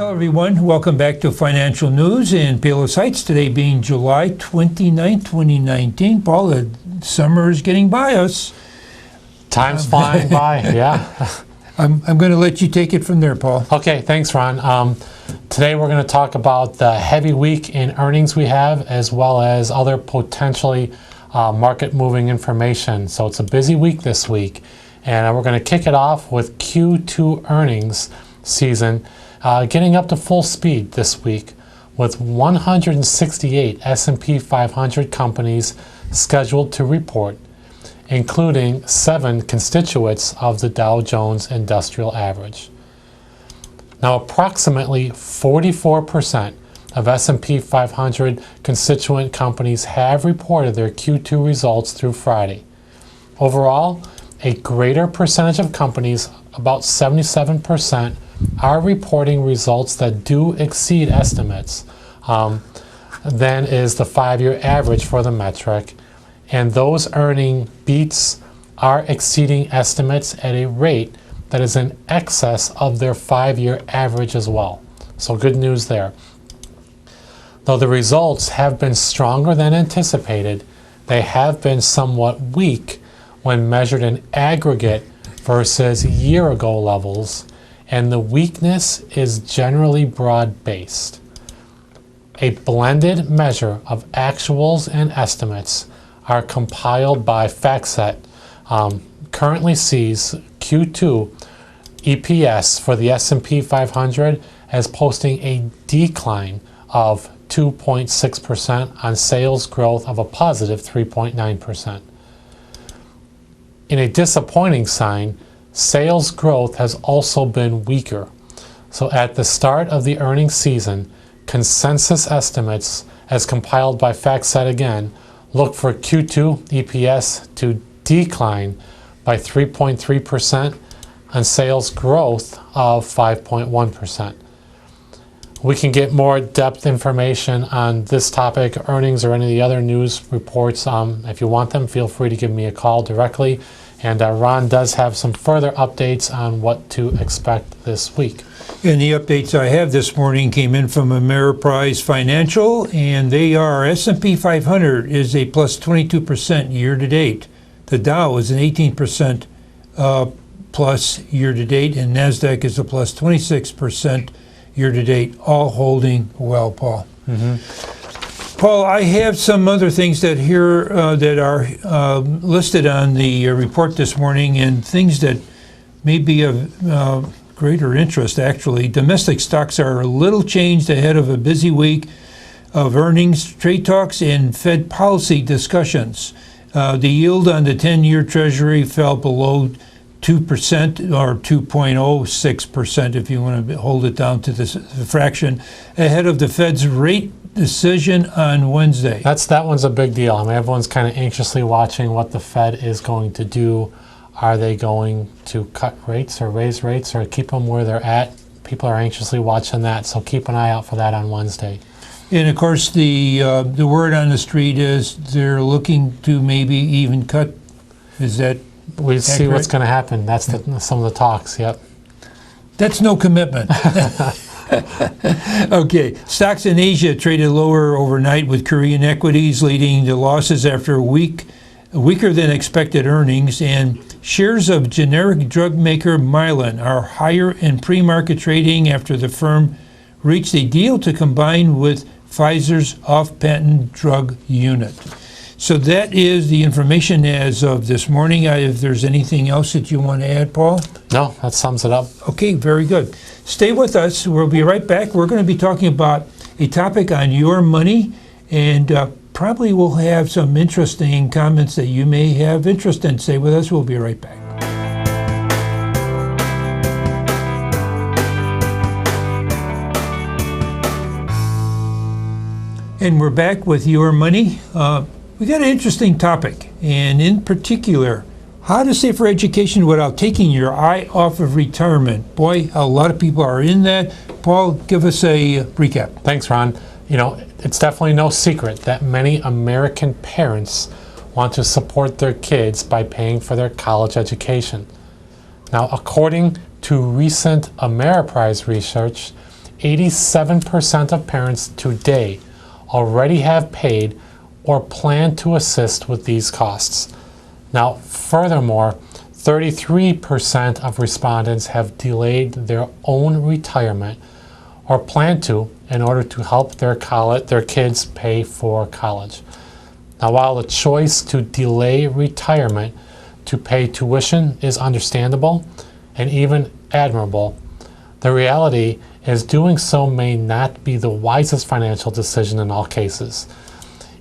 Well, everyone, welcome back to Financial News in Palos Heights. Today being July 29, 2019. Paul, the summer is getting by us. Time's flying by, yeah. I'm going to let you take it from there, Paul. Okay, thanks, Ron. Today we're going to talk about the heavy week in earnings we have, as well as other potentially market-moving information. So it's a busy week this week, and we're going to kick it off with Q2 earnings season. Getting up to full speed this week with 168 S&P 500 companies scheduled to report, including 7 constituents of the Dow Jones Industrial Average. Now, approximately 44% of S&P 500 constituent companies have reported their Q2 results through Friday. Overall, a greater percentage of companies, about 77%, are reporting results that do exceed estimates than is the 5-year average for the metric, and those earning beats are exceeding estimates at a rate that is in excess of their 5-year average as well. So good news there. Though the results have been stronger than anticipated, they have been somewhat weak when measured in aggregate versus year-ago levels, and the weakness is generally broad-based. A blended measure of actuals and estimates are compiled by FactSet currently sees Q2 EPS for the S&P 500 as posting a decline of 2.6% on sales growth of a positive 3.9%. In a disappointing sign, sales growth has also been weaker. So at the start of the earnings season, consensus estimates, as compiled by FactSet again, look for Q2 EPS to decline by 3.3% on sales growth of 5.1%. We can get more depth information on this topic, earnings, or any of the other news reports. If you want them, feel free to give me a call directly. And Ron does have some further updates on what to expect this week. And the updates I have this morning came in from Ameriprise Financial, and they are S&P 500 is a plus 22% year-to-date. The Dow is an 18% plus year-to-date, and NASDAQ is a plus 26% year-to-date, all holding well, Paul. Mm-hmm. Paul, I have some other things that here that are listed on the report this morning, and things that may be of greater interest, actually. Domestic stocks are a little changed ahead of a busy week of earnings, trade talks, and Fed policy discussions. The yield on the 10-year Treasury fell below 2% or 2.06% if you want to hold it down to the fraction, ahead of the Fed's rate decision on Wednesday. That one's a big deal. I mean, everyone's kind of anxiously watching what the Fed is going to do. Are they going to cut rates or raise rates or keep them where they're at? People are anxiously watching that, so keep an eye out for that on Wednesday. And of course, the word on the street is they're looking to maybe even cut. Is that we see what's going to happen. That's some of the talks, yep. That's no commitment. Okay, stocks in Asia traded lower overnight with Korean equities leading to losses after weaker than expected earnings, and shares of generic drug maker Mylan are higher in pre-market trading after the firm reached a deal to combine with Pfizer's off-patent drug unit. So that is the information as of this morning. If there's anything else that you want to add, Paul? No, that sums it up. Okay, very good. Stay with us. We'll be right back. We're going to be talking about a topic on your money, and probably we'll have some interesting comments that you may have interest in. Stay with us. We'll be right back. And we're back with your money. We got an interesting topic, and in particular, how to save for education without taking your eye off of retirement. Boy, a lot of people are in that. Paul, give us a recap. Thanks, Ron. You know, it's definitely no secret that many American parents want to support their kids by paying for their college education. Now, according to recent Ameriprise research, 87% of parents today already have paid or plan to assist with these costs. Now, furthermore, 33% of respondents have delayed their own retirement or plan to in order to help their kids pay for college. Now, while the choice to delay retirement to pay tuition is understandable and even admirable, the reality is doing so may not be the wisest financial decision in all cases.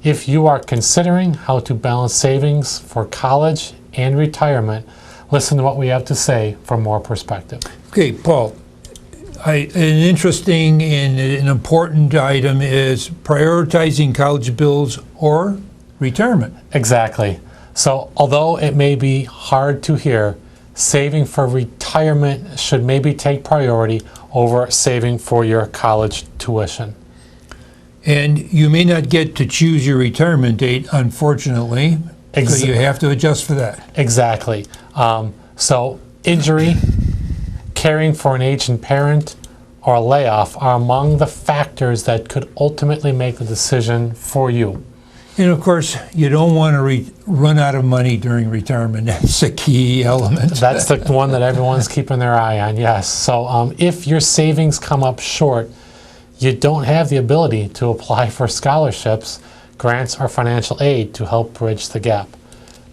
If you are considering how to balance savings for college and retirement, listen to what we have to say for more perspective. Okay, Paul, an interesting and an important item is prioritizing college bills or retirement. Exactly. So although it may be hard to hear, saving for retirement should maybe take priority over saving for your college tuition. And you may not get to choose your retirement date, unfortunately, so you have to adjust for that. Exactly. So injury, caring for an aging parent, or a layoff are among the factors that could ultimately make the decision for you. And of course, you don't want to run out of money during retirement. That's a key element. That's the one that everyone's keeping their eye on, yes. So if your savings come up short, you don't have the ability to apply for scholarships, grants, or financial aid to help bridge the gap.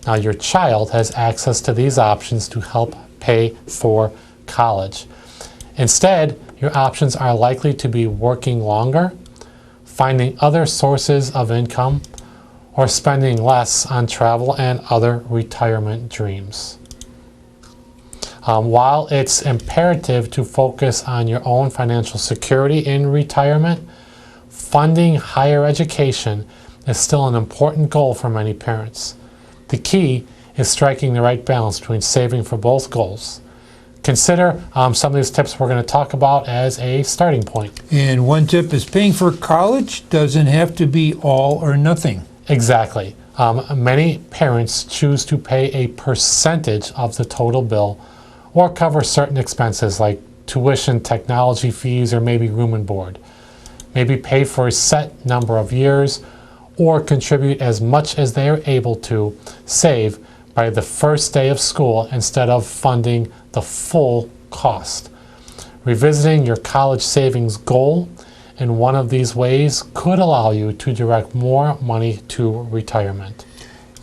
Now, your child has access to these options to help pay for college. Instead, your options are likely to be working longer, finding other sources of income, or spending less on travel and other retirement dreams. While it's imperative to focus on your own financial security in retirement, funding higher education is still an important goal for many parents. The key is striking the right balance between saving for both goals. Consider some of these tips we're going to talk about as a starting point. And one tip is paying for college doesn't have to be all or nothing. Exactly. Many parents choose to pay a percentage of the total bill or cover certain expenses like tuition, technology fees, or maybe room and board. Maybe pay for a set number of years or contribute as much as they are able to save by the first day of school instead of funding the full cost. Revisiting your college savings goal in one of these ways could allow you to direct more money to retirement.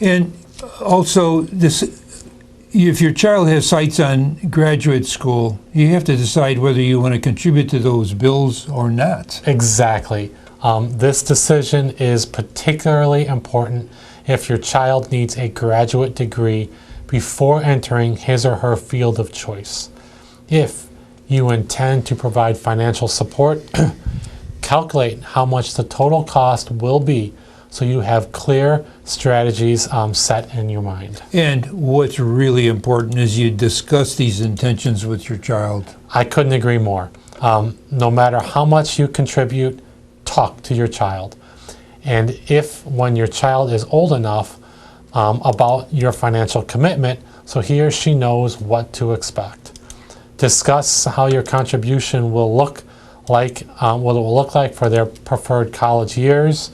And also, if your child has sights on graduate school, you have to decide whether you want to contribute to those bills or not. Exactly. This decision is particularly important if your child needs a graduate degree before entering his or her field of choice. If you intend to provide financial support, calculate how much the total cost will be so you have clear strategies set in your mind. And what's really important is you discuss these intentions with your child. I couldn't agree more. No matter how much you contribute, talk to your child. And if when your child is old enough about your financial commitment, so he or she knows what to expect. Discuss how your contribution will look like, what it will look like for their preferred college years.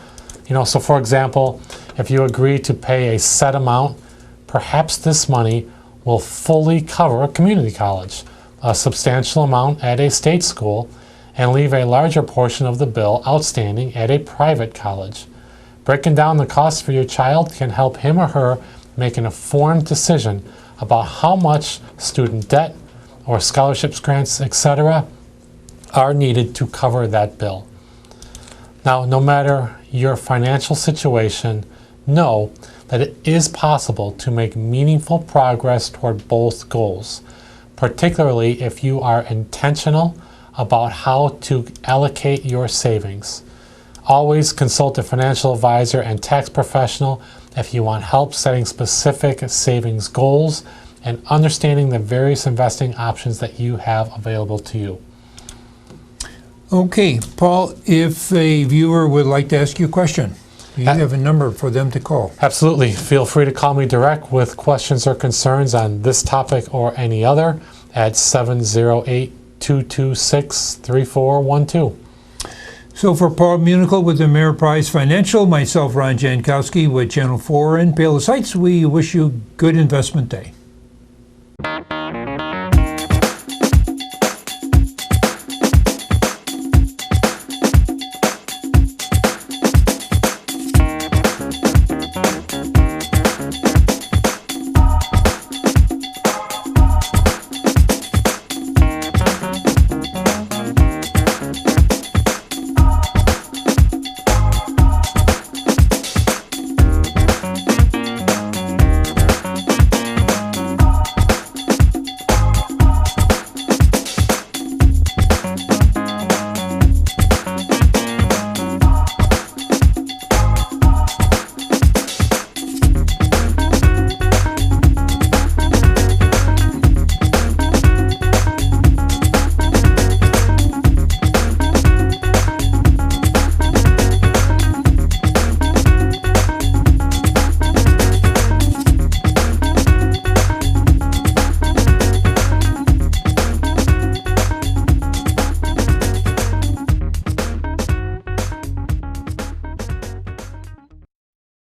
So for example, if you agree to pay a set amount, perhaps this money will fully cover a community college, a substantial amount at a state school, and leave a larger portion of the bill outstanding at a private college. Breaking down the costs for your child can help him or her make an informed decision about how much student debt or scholarships, grants, etc. are needed to cover that bill. Now, no matter your financial situation, know that it is possible to make meaningful progress toward both goals, particularly if you are intentional about how to allocate your savings. Always consult a financial advisor and tax professional if you want help setting specific savings goals and understanding the various investing options that you have available to you. Okay, Paul, if a viewer would like to ask you a question, you have a number for them to call. Absolutely. Feel free to call me direct with questions or concerns on this topic or any other at 708 888-226-3412. So for Paul Municle with Ameriprise Financial, myself, Ron Jankowski with Channel 4 and Palos Heights, we wish you good investment day.